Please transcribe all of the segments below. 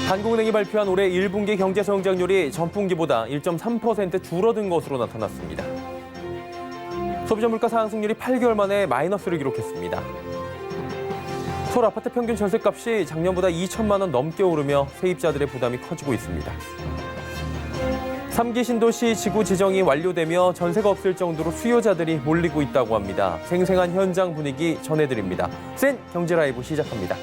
한국은행이 발표한 올해 1분기 경제 성장률이 전분기보다 1.3% 줄어든 것으로 나타났습니다. 소비자 물가 상승률이 8개월 만에 마이너스를 기록했습니다. 서울 아파트 평균 전셋값이 작년보다 2천만 원 넘게 오르며 세입자들의 부담이 커지고 있습니다. 3기 신도시 지구 지정이 완료되며 전세가 없을 정도로 수요자들이 몰리고 있다고 합니다. 생생한 현장 분위기 전해드립니다. 센 경제 라이브 시작합니다.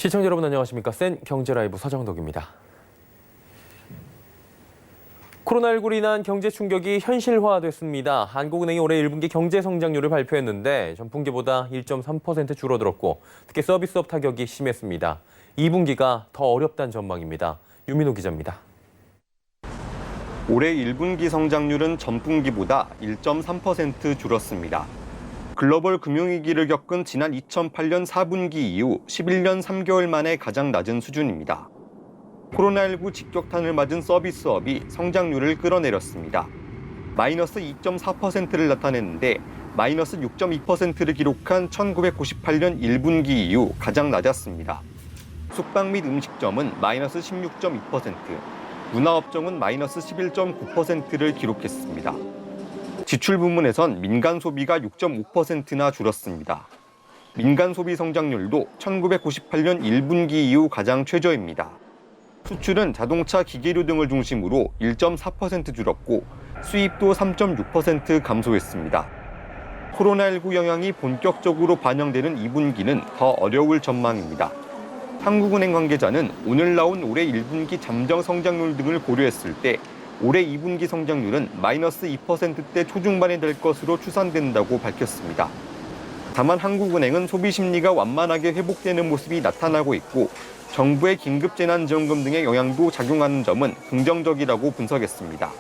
시청자 여러분 안녕하십니까? 센 경제 라이브 서정덕입니다. 코로나19로 인한 경제 충격이 현실화됐습니다. 한국은행이 올해 1분기 경제 성장률을 발표했는데 전분기보다 1.3% 줄어들었고 특히 서비스업 타격이 심했습니다. 2분기가 더 어렵다는 전망입니다. 유민호 기자입니다. 올해 1분기 성장률은 전분기보다 1.3% 줄었습니다. 글로벌 금융위기를 겪은 지난 2008년 4분기 이후 11년 3개월 만에 가장 낮은 수준입니다. 코로나19 직격탄을 맞은 서비스업이 성장률을 끌어내렸습니다. 마이너스 2.4%를 나타냈는데 마이너스 6.2%를 기록한 1998년 1분기 이후 가장 낮았습니다. 숙박 및 음식점은 마이너스 16.2%, 문화업종은 마이너스 11.9%를 기록했습니다. 지출 부문에선 민간 소비가 6.5%나 줄었습니다. 민간 소비 성장률도 1998년 1분기 이후 가장 최저입니다. 수출은 자동차, 기계류 등을 중심으로 1.4% 줄었고 수입도 3.6% 감소했습니다. 코로나19 영향이 본격적으로 반영되는 2분기는 더 어려울 전망입니다. 한국은행 관계자는 오늘 나온 올해 1분기 잠정 성장률 등을 고려했을 때 올해 2분기 성장률은 마이너스 2%대 초중반이 될 것으로 추산된다고 밝혔습니다. 다만 한국은행은 소비 심리가 완만하게 회복되는 모습이 나타나고 있고 정부의 긴급재난지원금 등의 영향도 작용하는 점은 긍정적이라고 분석했습니다.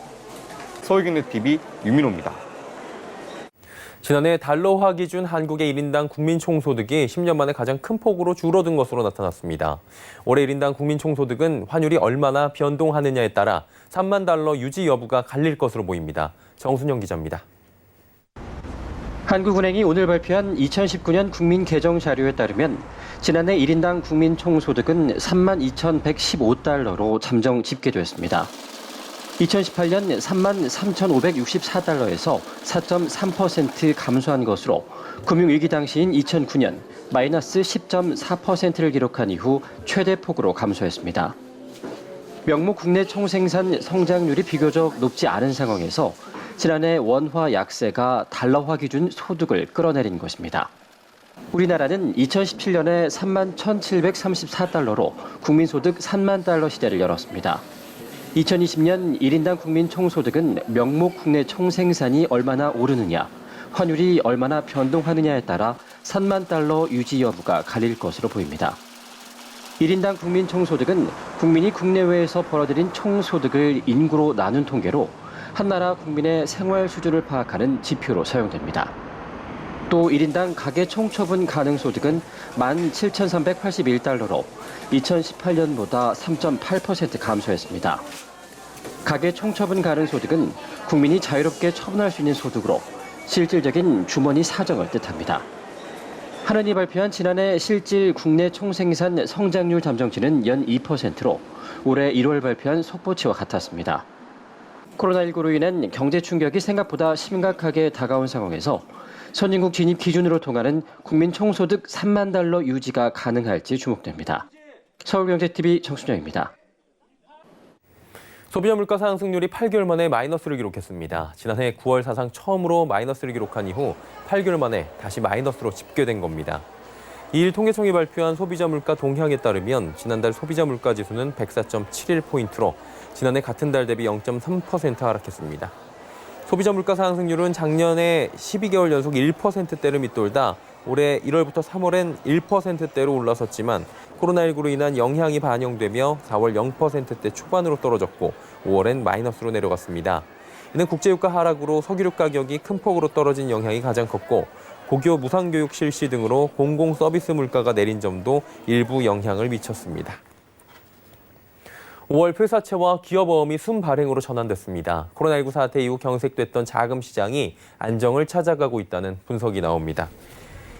서울경제TV 유민호입니다. 지난해 달러화 기준 한국의 1인당 국민총소득이 10년 만에 가장 큰 폭으로 줄어든 것으로 나타났습니다. 올해 1인당 국민총소득은 환율이 얼마나 변동하느냐에 따라 3만 달러 유지 여부가 갈릴 것으로 보입니다. 정순영 기자입니다. 한국은행이 오늘 발표한 2019년 국민 개정 자료에 따르면 지난해 1인당 국민총소득은 3만 2,115달러로 잠정 집계됐습니다. 2018년 3만 3,564달러에서 4.3% 감소한 것으로 금융위기 당시인 2009년 마이너스 10.4%를 기록한 이후 최대 폭으로 감소했습니다. 명목 국내 총생산 성장률이 비교적 높지 않은 상황에서 지난해 원화 약세가 달러화 기준 소득을 끌어내린 것입니다. 우리나라는 2017년에 3만 1,734달러로 국민소득 3만 달러 시대를 열었습니다. 2020년 1인당 국민 총소득은 명목 국내 총생산이 얼마나 오르느냐, 환율이 얼마나 변동하느냐에 따라 3만 달러 유지 여부가 갈릴 것으로 보입니다. 1인당 국민 총소득은 국민이 국내외에서 벌어들인 총소득을 인구로 나눈 통계로 한 나라 국민의 생활 수준을 파악하는 지표로 사용됩니다. 또 1인당 가계 총처분 가능 소득은 17,381달러로 2018년보다 3.8% 감소했습니다. 가계 총처분 가능 소득은 국민이 자유롭게 처분할 수 있는 소득으로 실질적인 주머니 사정을 뜻합니다. 한은이 발표한 지난해 실질 국내 총생산 성장률 잠정치는 연 2%로 올해 1월 발표한 속보치와 같았습니다. 코로나19로 인한 경제 충격이 생각보다 심각하게 다가온 상황에서 선진국 진입 기준으로 통하는 국민 총소득 3만 달러 유지가 가능할지 주목됩니다. 서울경제TV 정순영입니다. 소비자 물가 상승률이 8개월 만에 마이너스를 기록했습니다. 지난해 9월 사상 처음으로 마이너스를 기록한 이후 8개월 만에 다시 마이너스로 집계된 겁니다. 이일 통계청이 발표한 소비자 물가 동향에 따르면 지난달 소비자 물가 지수는 104.71포인트로 지난해 같은 달 대비 0.3% 하락했습니다. 소비자 물가 상승률은 작년에 12개월 연속 1%대를 밑돌다 올해 1월부터 3월엔 1%대로 올라섰지만 코로나19로 인한 영향이 반영되며 4월 0%대 초반으로 떨어졌고 5월엔 마이너스로 내려갔습니다. 이는 국제유가 하락으로 석유류 가격이 큰 폭으로 떨어진 영향이 가장 컸고 고교 무상교육 실시 등으로 공공서비스 물가가 내린 점도 일부 영향을 미쳤습니다. 5월 회사채와 기업어음이 순발행으로 전환됐습니다. 코로나19 사태 이후 경색됐던 자금 시장이 안정을 찾아가고 있다는 분석이 나옵니다.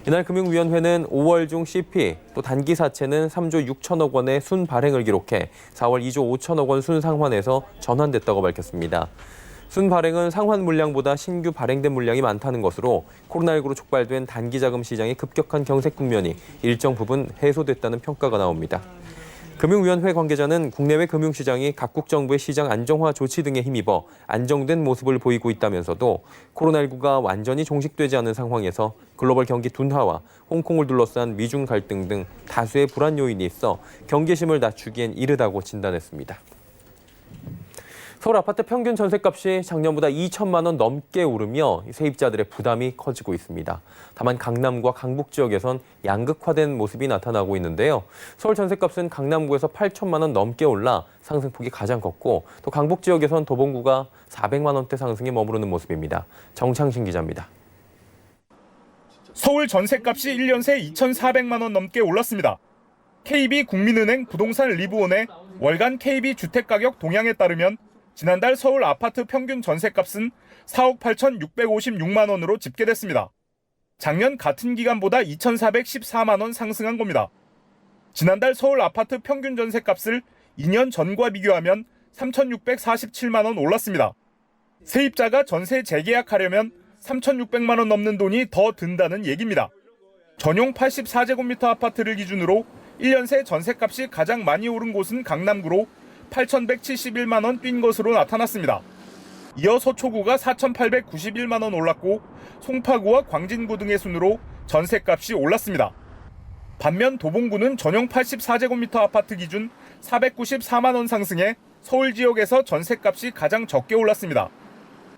이날 금융위원회는 5월 중 CP, 또 단기사채는 3조 6천억 원의 순발행을 기록해 4월 2조 5천억 원 순상환에서 전환됐다고 밝혔습니다. 순발행은 상환 물량보다 신규 발행된 물량이 많다는 것으로 코로나19로 촉발된 단기자금 시장의 급격한 경색 국면이 일정 부분 해소됐다는 평가가 나옵니다. 금융위원회 관계자는 국내외 금융시장이 각국 정부의 시장 안정화 조치 등에 힘입어 안정된 모습을 보이고 있다면서도 코로나19가 완전히 종식되지 않은 상황에서 글로벌 경기 둔화와 홍콩을 둘러싼 미중 갈등 등 다수의 불안 요인이 있어 경계심을 낮추기엔 이르다고 진단했습니다. 서울 아파트 평균 전셋값이 작년보다 2천만 원 넘게 오르며 세입자들의 부담이 커지고 있습니다. 다만 강남과 강북 지역에선 양극화된 모습이 나타나고 있는데요. 서울 전셋값은 강남구에서 8천만 원 넘게 올라 상승폭이 가장 컸고 또 강북 지역에선 도봉구가 400만 원대 상승에 머무르는 모습입니다. 정창신 기자입니다. 서울 전셋값이 1년 새 2,400만 원 넘게 올랐습니다. KB국민은행 부동산 리브온의 월간 KB주택가격 동향에 따르면 지난달 서울 아파트 평균 전셋값은 4억 8,656만 원으로 집계됐습니다. 작년 같은 기간보다 2,414만 원 상승한 겁니다. 지난달 서울 아파트 평균 전셋값을 2년 전과 비교하면 3,647만 원 올랐습니다. 세입자가 전세 재계약하려면 3,600만 원 넘는 돈이 더 든다는 얘기입니다. 전용 84제곱미터 아파트를 기준으로 1년 새 전셋값이 가장 많이 오른 곳은 강남구로 8,171만 원 뛴 것으로 나타났습니다. 이어 서초구가 4,891만 원 올랐고 송파구와 광진구 등의 순으로 전셋값이 올랐습니다. 반면 도봉구는 전용 84제곱미터 아파트 기준 494만 원 상승해 서울 지역에서 전셋값이 가장 적게 올랐습니다.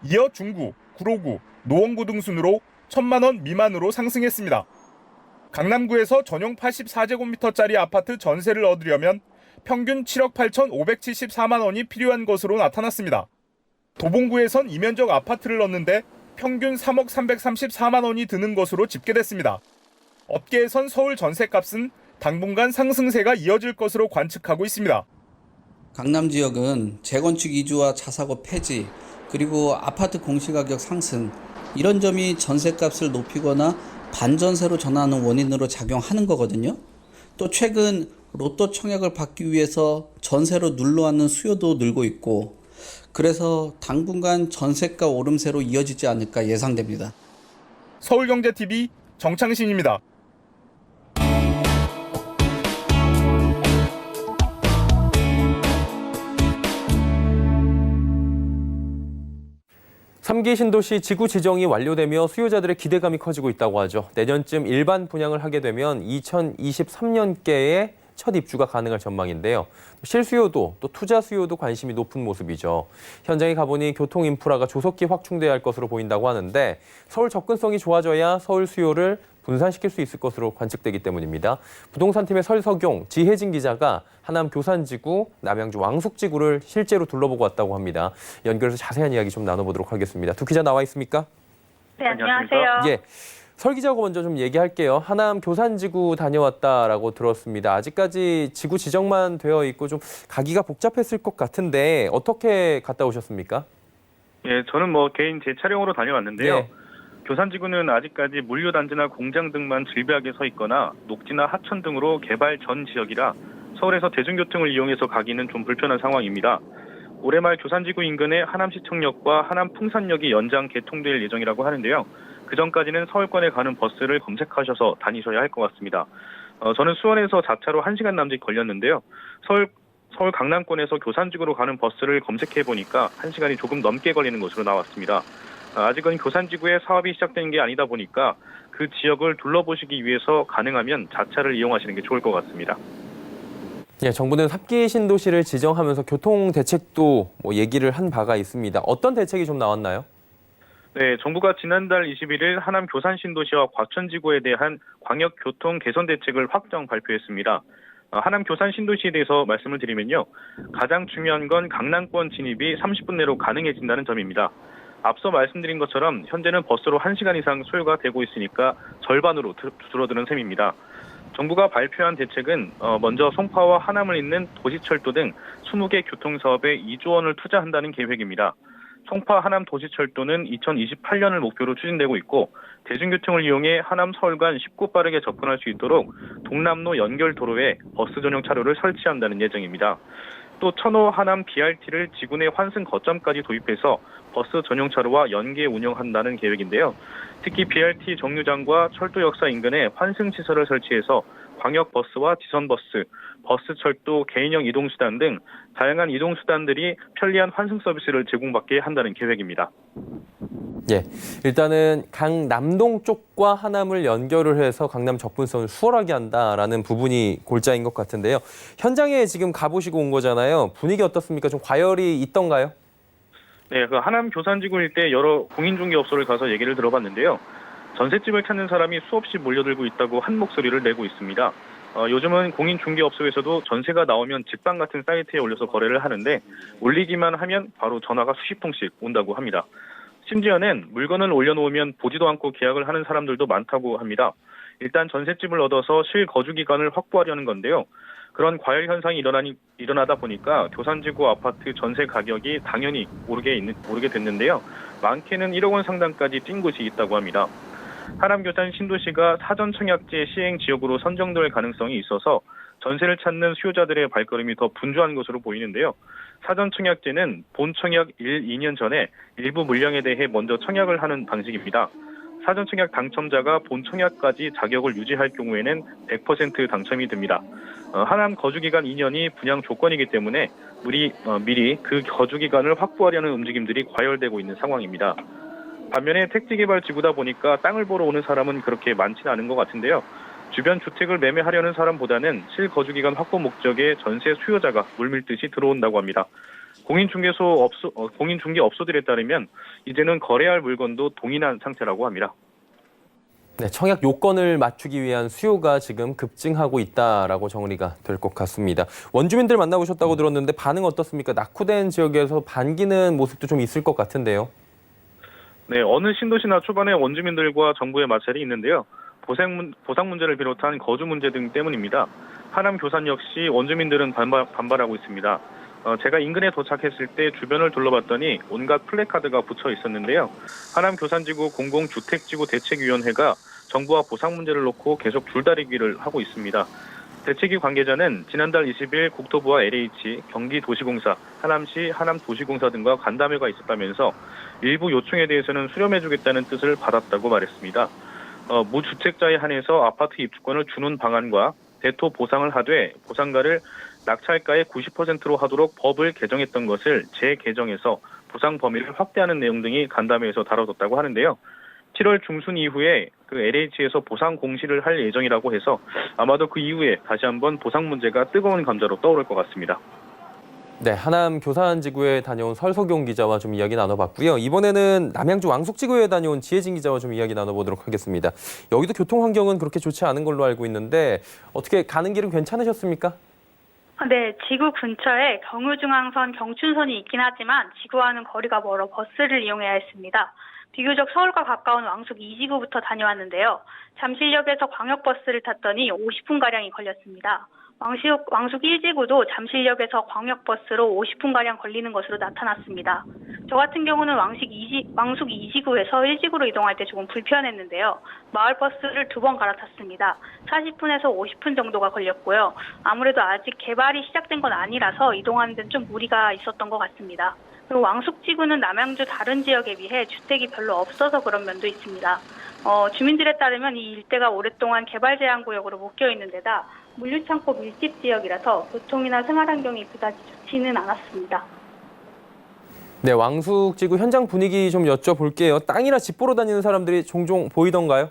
이어 중구, 구로구, 노원구 등 순으로 1,000만 원 미만으로 상승했습니다. 강남구에서 전용 84제곱미터짜리 아파트 전세를 얻으려면 평균 7억 8,574만 원이 필요한 것으로 나타났습니다. 도봉구에선 이면적 아파트를 얻는데 평균 3억 334만 원이 드는 것으로 집계됐습니다. 업계에선 서울 전셋값은 당분간 상승세가 이어질 것으로 관측하고 있습니다. 강남 지역은 재건축 이주와 자사고 폐지, 그리고 아파트 공시가격 상승, 이런 점이 전셋값을 높이거나 반전세로 전환하는 원인으로 작용하는 거거든요. 또 최근 로또 청약을 받기 위해서 전세로 눌러앉는 수요도 늘고 있고, 그래서 당분간 전세가 오름세로 이어지지 않을까 예상됩니다. 서울경제TV 정창신입니다. 삼기 신도시 지구 지정이 완료되며 수요자들의 기대감이 커지고 있다고 하죠. 내년쯤 일반 분양을 하게 되면 2023년께의 첫 입주가 가능할 전망인데요. 실수요도 또 투자 수요도 관심이 높은 모습이죠. 현장에 가보니 교통 인프라가 조속히 확충돼야 할 것으로 보인다고 하는데 서울 접근성이 좋아져야 서울 수요를 분산시킬 수 있을 것으로 관측되기 때문입니다. 부동산팀의 설석용, 지혜진 기자가 하남 교산지구, 남양주 왕숙지구를 실제로 둘러보고 왔다고 합니다. 연결해서 자세한 이야기 좀 나눠보도록 하겠습니다. 두 기자 나와 있습니까? 네, 안녕하세요. 예. 설 기자하고 먼저 좀 얘기할게요. 하남 교산지구 다녀왔다라고 들었습니다. 아직까지 지구 지정만 되어 있고 좀 가기가 복잡했을 것 같은데 어떻게 갔다 오셨습니까? 예, 저는 개인 제 차량으로 다녀왔는데요. 예. 교산지구는 아직까지 물류단지나 공장 등만 질비하게 서 있거나 녹지나 하천 등으로 개발 전 지역이라 서울에서 대중교통을 이용해서 가기는 좀 불편한 상황입니다. 올해 말 교산지구 인근에 하남시청역과 하남풍산역이 연장 개통될 예정이라고 하는데요. 그 전까지는 서울권에 가는 버스를 검색하셔서 다니셔야 할 것 같습니다. 저는 수원에서 자차로 1시간 남짓 걸렸는데요. 서울 강남권에서 교산지구로 가는 버스를 검색해 보니까 1시간이 조금 넘게 걸리는 것으로 나왔습니다. 아직은 교산지구에 사업이 시작된 게 아니다 보니까 그 지역을 둘러보시기 위해서 가능하면 자차를 이용하시는 게 좋을 것 같습니다. 예, 정부는 3기 신도시를 지정하면서 교통 대책도 얘기를 한 바가 있습니다. 어떤 대책이 좀 나왔나요? 네, 정부가 지난달 21일 하남 교산 신도시와 과천지구에 대한 광역 교통 개선 대책을 확정 발표했습니다. 하남 교산 신도시에 대해서 말씀을 드리면요. 가장 중요한 건 강남권 진입이 30분 내로 가능해진다는 점입니다. 앞서 말씀드린 것처럼 현재는 버스로 1시간 이상 소요가 되고 있으니까 절반으로 줄어드는 셈입니다. 정부가 발표한 대책은 먼저 송파와 하남을 잇는 도시철도 등 20개 교통사업에 2조 원을 투자한다는 계획입니다. 송파 하남 도시철도는 2028년을 목표로 추진되고 있고 대중교통을 이용해 하남 서울 간 쉽고 빠르게 접근할 수 있도록 동남로 연결 도로에 버스 전용 차로를 설치한다는 예정입니다. 또 천호 하남 BRT를 지구 내 환승 거점까지 도입해서 버스 전용 차로와 연계 운영한다는 계획인데요. 특히 BRT 정류장과 철도 역사 인근에 환승 시설을 설치해서 광역버스와 지선버스, 버스철도 개인형 이동수단 등 다양한 이동수단들이 편리한 환승 서비스를 제공받게 한다는 계획입니다. 예, 일단은 강남동 쪽과 하남을 연결을 해서 강남 접근성을 수월하게 한다라는 부분이 골자인 것 같은데요. 현장에 지금 가보시고 온 거잖아요. 분위기 어떻습니까? 좀 과열이 있던가요? 네, 그 하남 교산지구 일대 여러 공인중개업소를 가서 얘기를 들어봤는데요. 전셋집을 찾는 사람이 수없이 몰려들고 있다고 한 목소리를 내고 있습니다. 요즘은 공인중개업소에서도 전세가 나오면 직방 같은 사이트에 올려서 거래를 하는데 올리기만 하면 바로 전화가 수십 통씩 온다고 합니다. 심지어는 물건을 올려놓으면 보지도 않고 계약을 하는 사람들도 많다고 합니다. 일단 전셋집을 얻어서 실거주기간을 확보하려는 건데요. 그런 과열 현상이 일어나다 보니까 교산지구 아파트 전세 가격이 당연히 오르게 됐는데요. 많게는 1억 원 상당까지 뛴 곳이 있다고 합니다. 하남 교산 신도시가 사전 청약제 시행 지역으로 선정될 가능성이 있어서 전세를 찾는 수요자들의 발걸음이 더 분주한 것으로 보이는데요. 사전 청약제는 본 청약 2년 전에 일부 물량에 대해 먼저 청약을 하는 방식입니다. 사전 청약 당첨자가 본 청약까지 자격을 유지할 경우에는 100% 당첨이 됩니다. 하남 거주기간 2년이 분양 조건이기 때문에 미리 그 거주기간을 확보하려는 움직임들이 과열되고 있는 상황입니다. 반면에 택지개발지구다 보니까 땅을 보러 오는 사람은 그렇게 많지는 않은 것 같은데요. 주변 주택을 매매하려는 사람보다는 실거주기간 확보 목적의 전세 수요자가 물밀듯이 들어온다고 합니다. 공인중개업소들에 따르면 이제는 거래할 물건도 동일한 상태라고 합니다. 네, 청약 요건을 맞추기 위한 수요가 지금 급증하고 있다라고 정리가 될 것 같습니다. 원주민들 만나보셨다고 들었는데 반응 어떻습니까? 낙후된 지역에서 반기는 모습도 좀 있을 것 같은데요. 네, 어느 신도시나 초반에 원주민들과 정부의 마찰이 있는데요. 보상 문제를 비롯한 거주 문제 등 때문입니다. 하남 교산 역시 원주민들은 반발하고 있습니다. 제가 인근에 도착했을 때 주변을 둘러봤더니 온갖 플래카드가 붙여 있었는데요. 하남 교산지구 공공주택지구 대책위원회가 정부와 보상 문제를 놓고 계속 줄다리기를 하고 있습니다. 대책위 관계자는 지난달 20일 국토부와 LH, 경기도시공사, 하남시, 하남도시공사 등과 간담회가 있었다면서 일부 요청에 대해서는 수렴해주겠다는 뜻을 받았다고 말했습니다. 무주택자에 한해서 아파트 입주권을 주는 방안과 대토 보상을 하되 보상가를 낙찰가의 90%로 하도록 법을 개정했던 것을 재개정해서 보상 범위를 확대하는 내용 등이 간담회에서 다뤄졌다고 하는데요. 7월 중순 이후에 그 LH에서 보상 공시를 할 예정이라고 해서 아마도 그 이후에 다시 한번 보상 문제가 뜨거운 감자로 떠오를 것 같습니다. 네, 하남 교산지구에 다녀온 설석용 기자와 좀 이야기 나눠봤고요. 이번에는 남양주 왕숙지구에 다녀온 지혜진 기자와 좀 이야기 나눠보도록 하겠습니다. 여기도 교통 환경은 그렇게 좋지 않은 걸로 알고 있는데 어떻게 가는 길은 괜찮으셨습니까? 네, 지구 근처에 경의중앙선, 경춘선이 있긴 하지만 지구와는 거리가 멀어 버스를 이용해야 했습니다. 비교적 서울과 가까운 왕숙 2지구부터 다녀왔는데요. 잠실역에서 광역버스를 탔더니 50분가량이 걸렸습니다. 왕숙 1지구도 잠실역에서 광역버스로 50분가량 걸리는 것으로 나타났습니다. 저 같은 경우는 왕숙 2지구에서 1지구로 이동할 때 조금 불편했는데요. 마을버스를 2번 갈아탔습니다. 40분에서 50분 정도가 걸렸고요. 아무래도 아직 개발이 시작된 건 아니라서 이동하는 데는 좀 무리가 있었던 것 같습니다. 그리고 왕숙지구는 남양주 다른 지역에 비해 주택이 별로 없어서 그런 면도 있습니다. 주민들에 따르면 이 일대가 오랫동안 개발 제한 구역으로 묶여 있는 데다 물류창고 밀집 지역이라서 교통이나 생활환경이 그다지 좋지는 않았습니다. 네, 왕숙지구 현장 분위기 좀 여쭤볼게요. 땅이나 집 보러 다니는 사람들이 종종 보이던가요?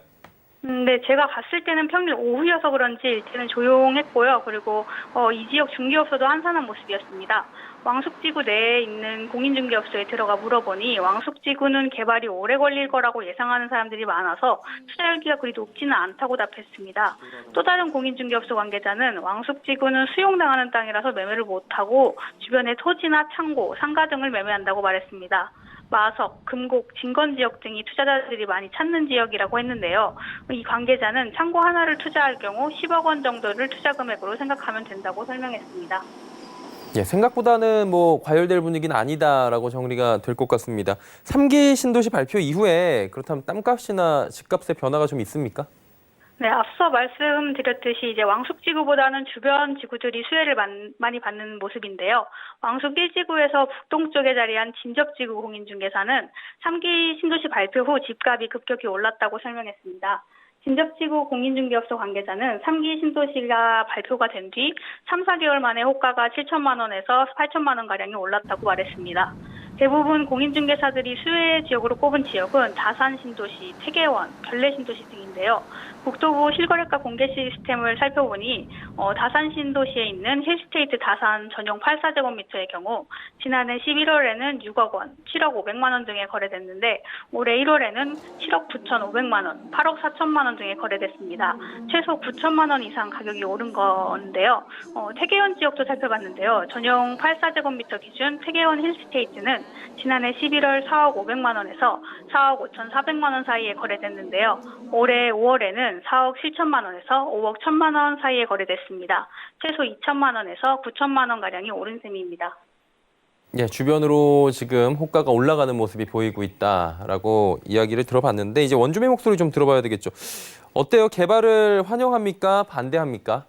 네, 제가 갔을 때는 평일 오후여서 그런지 일대는 조용했고요. 그리고 이 지역 중개업소도 한산한 모습이었습니다. 왕숙지구 내에 있는 공인중개업소에 들어가 물어보니 왕숙지구는 개발이 오래 걸릴 거라고 예상하는 사람들이 많아서 투자 열기가 그리 높지는 않다고 답했습니다. 또 다른 공인중개업소 관계자는 왕숙지구는 수용당하는 땅이라서 매매를 못하고 주변에 토지나 창고, 상가 등을 매매한다고 말했습니다. 마석, 금곡, 진건 지역 등이 투자자들이 많이 찾는 지역이라고 했는데요. 이 관계자는 창고 하나를 투자할 경우 10억 원 정도를 투자 금액으로 생각하면 된다고 설명했습니다. 예, 생각보다는 뭐 과열될 분위기는 아니다라고 정리가 될 것 같습니다. 3기 신도시 발표 이후에 그렇다면 땅값이나 집값의 변화가 좀 있습니까? 네, 앞서 말씀드렸듯이 이제 왕숙지구보다는 주변 지구들이 수혜를 많이 받는 모습인데요. 왕숙 1지구에서 북동쪽에 자리한 진접지구 공인중개사는 3기 신도시 발표 후 집값이 급격히 올랐다고 설명했습니다. 진접지구 공인중개업소 관계자는 3기 신도시가 발표가 된 뒤 3, 4개월 만에 호가가 7천만 원에서 8천만 원가량이 올랐다고 말했습니다. 대부분 공인중개사들이 수혜 지역으로 꼽은 지역은 다산 신도시, 태계원, 별내 신도시 등인데요. 국토부 실거래가 공개 시스템을 살펴보니 다산 신도시에 있는 힐스테이트 다산 전용 84제곱미터의 경우 지난해 11월에는 6억 원, 7억 500만 원 등에 거래됐는데 올해 1월에는 7억 9,500만 원, 8억 4천만 원 등에 거래됐습니다. 최소 9천만 원 이상 가격이 오른 건데요. 태계원 지역도 살펴봤는데요. 전용 84제곱미터 기준 태계원 힐스테이트는 지난해 11월 4억 500만 원에서 4억 5,400만 원 사이에 거래됐는데요. 올해 5월에는 4억 7천만 원에서 5억 1천만 원 사이에 거래됐습니다. 최소 2천만 원에서 9천만 원 가량이 오른 셈입니다. 예, 주변으로 지금 호가가 올라가는 모습이 보이고 있다라고 이야기를 들어봤는데 이제 원주민 목소리 좀 들어봐야 되겠죠. 어때요? 개발을 환영합니까? 반대합니까?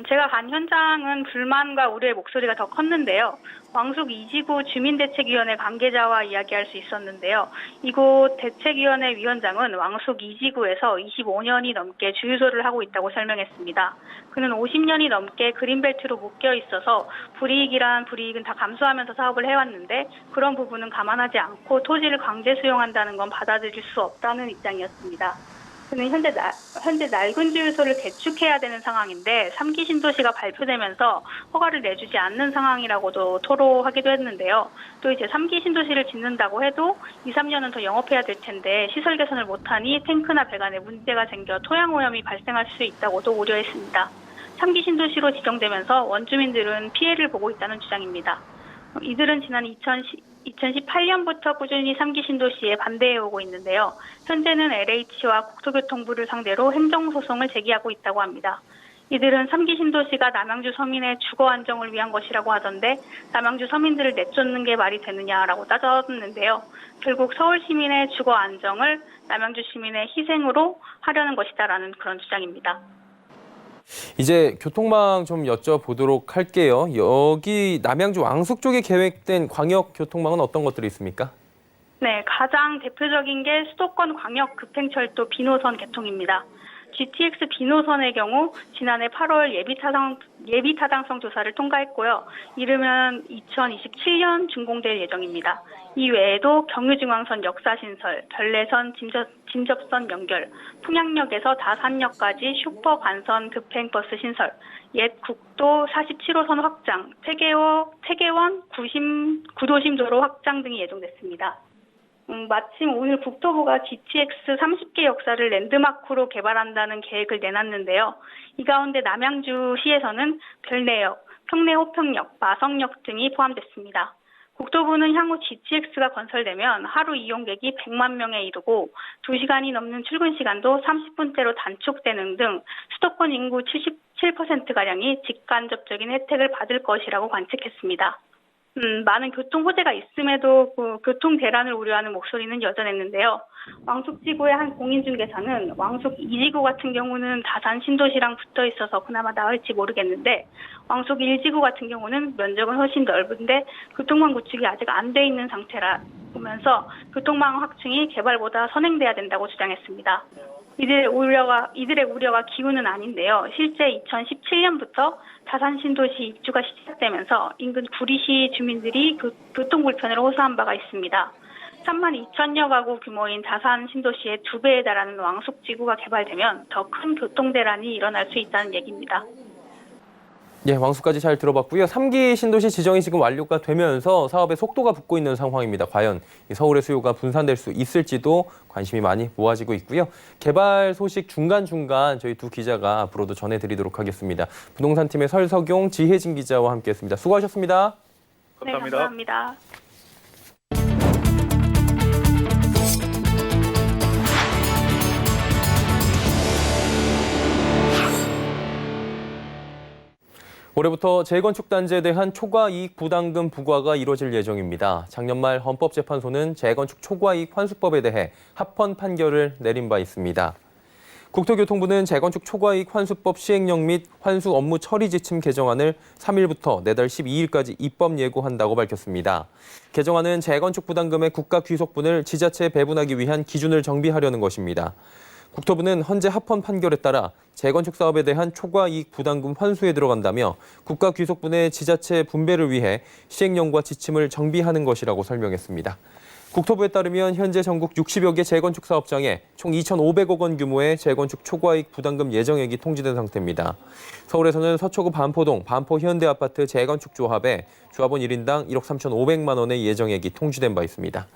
제가 간 현장은 불만과 우려의 목소리가 더 컸는데요. 왕숙 2지구 주민대책위원회 관계자와 이야기할 수 있었는데요. 이곳 대책위원회 위원장은 왕숙 2지구에서 25년이 넘게 주유소를 하고 있다고 설명했습니다. 그는 50년이 넘게 그린벨트로 묶여 있어서 불이익이란 불이익은 다 감수하면서 사업을 해왔는데 그런 부분은 감안하지 않고 토지를 강제 수용한다는 건 받아들일 수 없다는 입장이었습니다. 그는 현재 낡은 주유소를 개축해야 되는 상황인데 3기 신도시가 발표되면서 허가를 내주지 않는 상황이라고도 토로하기도 했는데요. 또 이제 3기 신도시를 짓는다고 해도 2, 3년은 더 영업해야 될 텐데 시설 개선을 못하니 탱크나 배관에 문제가 생겨 토양 오염이 발생할 수 있다고도 우려했습니다. 3기 신도시로 지정되면서 원주민들은 피해를 보고 있다는 주장입니다. 이들은 지난 2018년부터 꾸준히 3기 신도시에 반대해오고 있는데요. 현재는 LH와 국토교통부를 상대로 행정소송을 제기하고 있다고 합니다. 이들은 3기 신도시가 남양주 서민의 주거 안정을 위한 것이라고 하던데 남양주 서민들을 내쫓는 게 말이 되느냐라고 따졌는데요. 결국 서울 시민의 주거 안정을 남양주 시민의 희생으로 하려는 것이다라는 그런 주장입니다. 이제 교통망 좀 여쭤보도록 할게요. 여기 남양주 왕숙 쪽에 계획된 광역 교통망은 어떤 것들이 있습니까? 네, 가장 대표적인 게 수도권 광역 급행철도 B노선 개통입니다. GTX B노선의 경우 지난해 8월 예비 타당성 조사를 통과했고요. 이르면 2027년 준공될 예정입니다. 이 외에도 경유중앙선 역사신설, 별내선 진접선 연결, 풍양역에서 다산역까지 슈퍼 간선 급행버스 신설, 옛 국도 47호선 확장, 태계원 구도심 도로 확장 등이 예정됐습니다. 마침 오늘 국토부가 GTX 30개 역사를 랜드마크로 개발한다는 계획을 내놨는데요. 이 가운데 남양주시에서는 별내역, 평내호평역, 마성역 등이 포함됐습니다. 국토부는 향후 GTX가 건설되면 하루 이용객이 100만 명에 이르고 2시간이 넘는 출근 시간도 30분대로 단축되는 등 수도권 인구 77%가량이 직간접적인 혜택을 받을 것이라고 관측했습니다. 많은 교통 호재가 있음에도 교통 대란을 우려하는 목소리는 여전했는데요. 왕숙지구의 한 공인중개사는 왕숙 2지구 같은 경우는 다산 신도시랑 붙어 있어서 그나마 나을지 모르겠는데 왕숙 1지구 같은 경우는 면적은 훨씬 넓은데 교통망 구축이 아직 안 돼 있는 상태라 보면서 교통망 확충이 개발보다 선행돼야 된다고 주장했습니다. 이들의 우려가 기우는 아닌데요. 실제 2017년부터 다산 신도시 입주가 시작되면서 인근 구리시 주민들이 교통 불편을 호소한 바가 있습니다. 3만 2천여 가구 규모인 다산 신도시의 2배에 달하는 왕숙지구가 개발되면 더 큰 교통 대란이 일어날 수 있다는 얘기입니다. 예, 왕숙까지 잘 들어봤고요. 3기 신도시 지정이 지금 완료가 되면서 사업의 속도가 붙고 있는 상황입니다. 과연 서울의 수요가 분산될 수 있을지도 관심이 많이 모아지고 있고요. 개발 소식 중간중간 저희 두 기자가 앞으로도 전해드리도록 하겠습니다. 부동산팀의 설석용, 지혜진 기자와 함께했습니다. 수고하셨습니다. 감사합니다. 네, 감사합니다. 올해부터 재건축 단지에 대한 초과이익 부담금 부과가 이뤄질 예정입니다. 작년 말 헌법재판소는 재건축 초과이익 환수법에 대해 합헌 판결을 내린 바 있습니다. 국토교통부는 재건축 초과이익 환수법 시행령 및 환수 업무 처리 지침 개정안을 3일부터 내달 12일까지 입법 예고한다고 밝혔습니다. 개정안은 재건축 부담금의 국가 귀속분을 지자체에 배분하기 위한 기준을 정비하려는 것입니다. 국토부는 헌재 합헌 판결에 따라 재건축 사업에 대한 초과이익 부담금 환수에 들어간다며 국가 귀속분의 지자체 분배를 위해 시행령과 지침을 정비하는 것이라고 설명했습니다. 국토부에 따르면 현재 전국 60여 개 재건축 사업장에 총 2,500억 원 규모의 재건축 초과이익 부담금 예정액이 통지된 상태입니다. 서울에서는 서초구 반포동 반포 현대아파트 재건축 조합에 조합원 1인당 1억 3,500만 원의 예정액이 통지된 바 있습니다.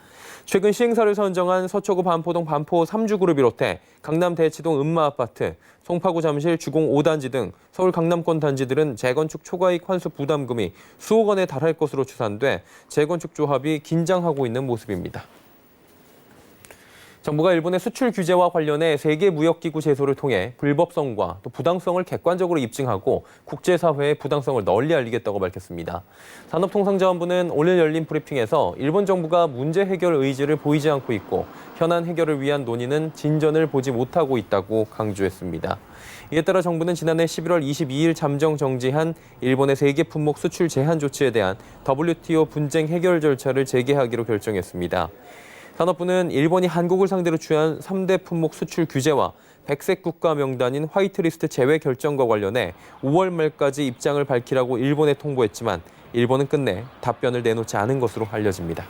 최근 시행사를 선정한 서초구 반포동 반포 3주구를 비롯해 강남 대치동 은마아파트, 송파구 잠실 주공 5단지 등 서울 강남권 단지들은 재건축 초과이익 환수 부담금이 수억 원에 달할 것으로 추산돼 재건축 조합이 긴장하고 있는 모습입니다. 정부가 일본의 수출 규제와 관련해 세계무역기구 제소를 통해 불법성과 또 부당성을 객관적으로 입증하고 국제사회에 부당성을 널리 알리겠다고 밝혔습니다. 산업통상자원부는 오늘 열린 브리핑에서 일본 정부가 문제 해결 의지를 보이지 않고 있고 현안 해결을 위한 논의는 진전을 보지 못하고 있다고 강조했습니다. 이에 따라 정부는 지난해 11월 22일 잠정 정지한 일본의 세계 품목 수출 제한 조치에 대한 WTO 분쟁 해결 절차를 재개하기로 결정했습니다. 산업부는 일본이 한국을 상대로 취한 3대 품목 수출 규제와 백색 국가 명단인 화이트리스트 제외 결정과 관련해 5월 말까지 입장을 밝히라고 일본에 통보했지만 일본은 끝내 답변을 내놓지 않은 것으로 알려집니다.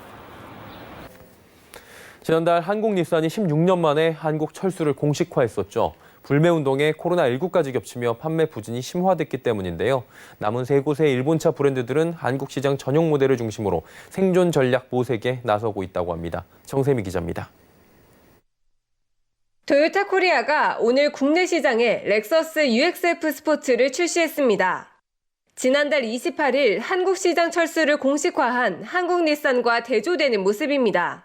지난달 한국닛산이 16년 만에 한국 철수를 공식화했었죠. 불매운동에 코로나19까지 겹치며 판매 부진이 심화됐기 때문인데요. 남은 세 곳의 일본차 브랜드들은 한국 시장 전용 모델을 중심으로 생존 전략 모색에 나서고 있다고 합니다. 정세미 기자입니다. 토요타 코리아가 오늘 국내 시장에 렉서스 UXF 스포츠를 출시했습니다. 지난달 28일 한국 시장 철수를 공식화한 한국닛산과 대조되는 모습입니다.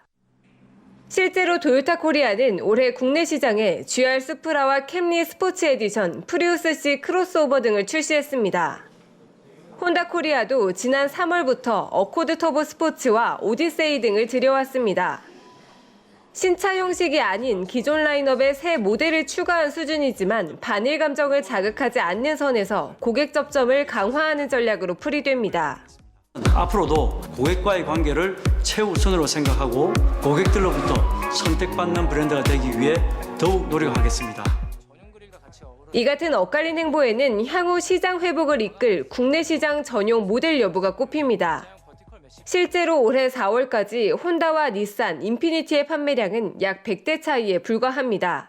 실제로 토요타 코리아는 올해 국내 시장에 GR 수프라와 캠리 스포츠 에디션, 프리우스 C 크로스오버 등을 출시했습니다. 혼다 코리아도 지난 3월부터 어코드 터보 스포츠와 오디세이 등을 들여왔습니다. 신차 형식이 아닌 기존 라인업에 새 모델을 추가한 수준이지만 반일 감정을 자극하지 않는 선에서 고객 접점을 강화하는 전략으로 풀이됩니다. 앞으로도 고객과의 관계를 최우선으로 생각하고 고객들로부터 선택받는 브랜드가 되기 위해 더욱 노력하겠습니다. 이 같은 엇갈린 행보에는 향후 시장 회복을 이끌 국내 시장 전용 모델 여부가 꼽힙니다. 실제로 올해 4월까지 혼다와 닛산, 인피니티의 판매량은 약 100대 차이에 불과합니다.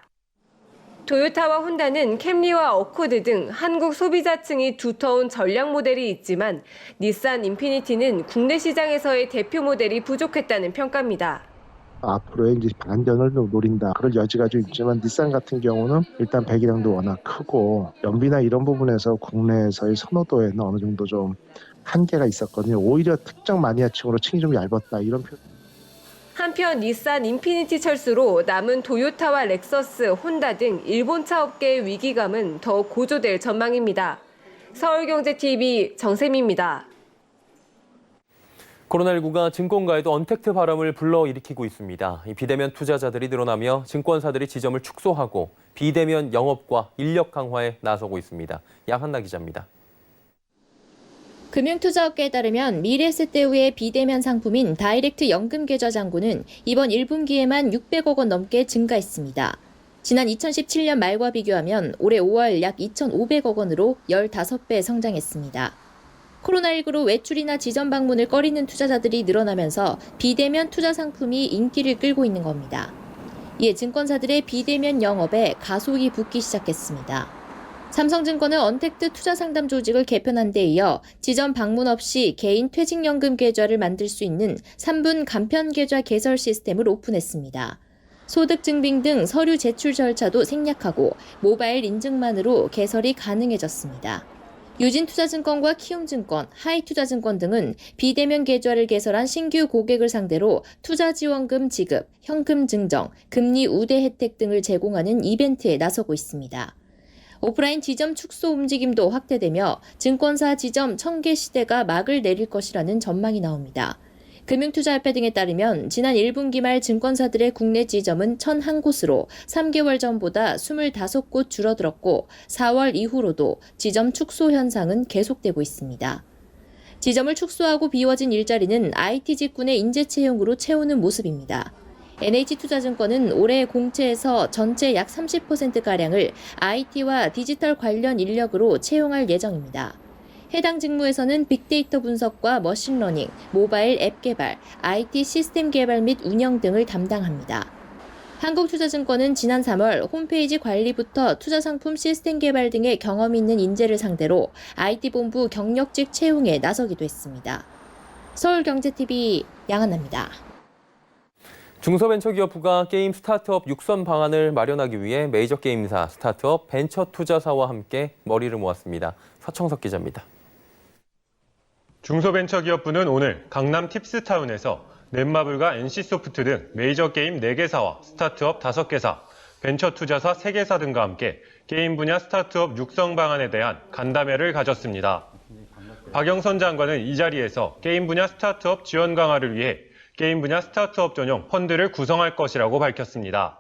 토요타와 혼다는 캠리와 어코드 등 한국 소비자층이 두터운 전략 모델이 있지만 닛산 인피니티는 국내 시장에서의 대표 모델이 부족했다는 평가입니다. 앞으로의 이제 반전을 노린다. 그럴 여지가 좀 있지만 닛산 같은 경우는 일단 배기량도 워낙 크고 연비나 이런 부분에서 국내에서의 선호도에는 어느 정도 좀 한계가 있었거든요. 오히려 특정 마니아층으로 층이 좀 얇았다 이런 표현. 한편 닛산 인피니티 철수로 남은 토요타와 렉서스, 혼다 등 일본차 업계의 위기감은 더 고조될 전망입니다. 서울경제TV 정세미입니다. 코로나19가 증권가에도 언택트 바람을 불러일으키고 있습니다. 이 비대면 투자자들이 늘어나며 증권사들이 지점을 축소하고 비대면 영업과 인력 강화에 나서고 있습니다. 양한나 기자입니다. 금융투자업계에 따르면 미래에셋대우의 비대면 상품인 다이렉트 연금계좌 잔고는 이번 1분기에만 600억 원 넘게 증가했습니다. 지난 2017년 말과 비교하면 올해 5월 약 2,500억 원으로 15배 성장했습니다. 코로나19로 외출이나 지점 방문을 꺼리는 투자자들이 늘어나면서 비대면 투자 상품이 인기를 끌고 있는 겁니다. 이에 증권사들의 비대면 영업에 가속이 붙기 시작했습니다. 삼성증권은 언택트 투자 상담 조직을 개편한 데 이어 지점 방문 없이 개인 퇴직연금 계좌를 만들 수 있는 3분 간편 계좌 개설 시스템을 오픈했습니다. 소득 증빙 등 서류 제출 절차도 생략하고 모바일 인증만으로 개설이 가능해졌습니다. 유진투자증권과 키움증권, 하이투자증권 등은 비대면 계좌를 개설한 신규 고객을 상대로 투자지원금 지급, 현금 증정, 금리 우대 혜택 등을 제공하는 이벤트에 나서고 있습니다. 오프라인 지점 축소 움직임도 확대되며 증권사 지점 1000개 시대가 막을 내릴 것이라는 전망이 나옵니다. 금융투자협회 등에 따르면 지난 1분기 말 증권사들의 국내 지점은 1,001곳으로 3개월 전보다 25곳 줄어들었고 4월 이후로도 지점 축소 현상은 계속되고 있습니다. 지점을 축소하고 비워진 일자리는 IT 직군의 인재 채용으로 채우는 모습입니다. NH투자증권은 올해 공채에서 전체 약 30%가량을 IT와 디지털 관련 인력으로 채용할 예정입니다. 해당 직무에서는 빅데이터 분석과 머신러닝, 모바일 앱 개발, IT 시스템 개발 및 운영 등을 담당합니다. 한국투자증권은 지난 3월 홈페이지 관리부터 투자상품 시스템 개발 등의 경험 있는 인재를 상대로 IT본부 경력직 채용에 나서기도 했습니다. 서울경제TV 양한나입니다. 중소벤처기업부가 게임 스타트업 육선 방안을 마련하기 위해 메이저 게임사, 스타트업, 벤처 투자사와 함께 머리를 모았습니다. 서청석 기자입니다. 중소벤처기업부는 오늘 강남 팁스타운에서 넷마블과 NC소프트 등 메이저 게임 4개사와 스타트업 5개사, 벤처 투자사 3개사 등과 함께 게임 분야 스타트업 육성 방안에 대한 간담회를 가졌습니다. 박영선 장관은 이 자리에서 게임 분야 스타트업 지원 강화를 위해 게임 분야 스타트업 전용 펀드를 구성할 것이라고 밝혔습니다.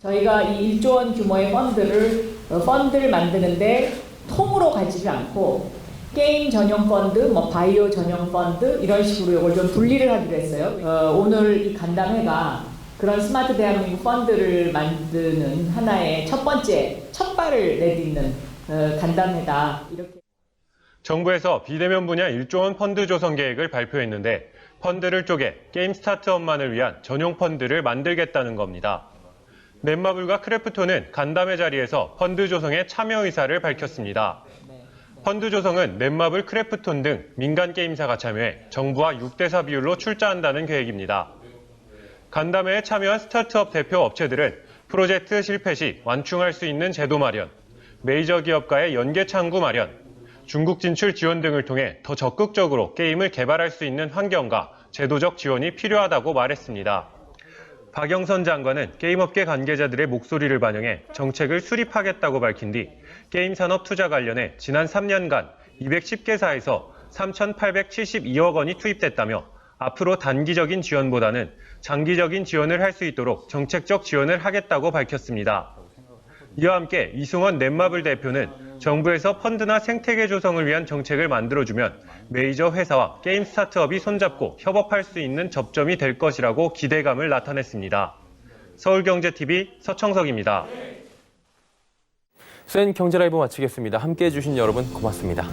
저희가 이 1조 원 규모의 펀드를 만드는데 통으로 가지지 않고 게임 전용 펀드, 바이오 전용 펀드 이런 식으로 이걸 좀 분리를 하기로 했어요. 오늘 이 간담회가 그런 스마트 대한민국 펀드를 만드는 하나의 첫 발을 내딛는 간담회다. 이렇게. 정부에서 비대면 분야 1조 원 펀드 조성 계획을 발표했는데 펀드를 쪼개 게임 스타트업만을 위한 전용 펀드를 만들겠다는 겁니다. 넷마블과 크래프톤은 간담회 자리에서 펀드 조성에 참여 의사를 밝혔습니다. 펀드 조성은 넷마블, 크래프톤 등 민간 게임사가 참여해 정부와 6대4 비율로 출자한다는 계획입니다. 간담회에 참여한 스타트업 대표 업체들은 프로젝트 실패 시 완충할 수 있는 제도 마련, 메이저 기업과의 연계 창구 마련, 중국 진출 지원 등을 통해 더 적극적으로 게임을 개발할 수 있는 환경과 제도적 지원이 필요하다고 말했습니다. 박영선 장관은 게임업계 관계자들의 목소리를 반영해 정책을 수립하겠다고 밝힌 뒤 게임 산업 투자 관련해 지난 3년간 210개사에서 3,872억 원이 투입됐다며 앞으로 단기적인 지원보다는 장기적인 지원을 할 수 있도록 정책적 지원을 하겠다고 밝혔습니다. 이와 함께 이승원 넷마블 대표는 정부에서 펀드나 생태계 조성을 위한 정책을 만들어주면 메이저 회사와 게임 스타트업이 손잡고 협업할 수 있는 접점이 될 것이라고 기대감을 나타냈습니다. 서울경제TV 서청석입니다. 센 경제라이브 마치겠습니다. 함께해 주신 여러분 고맙습니다.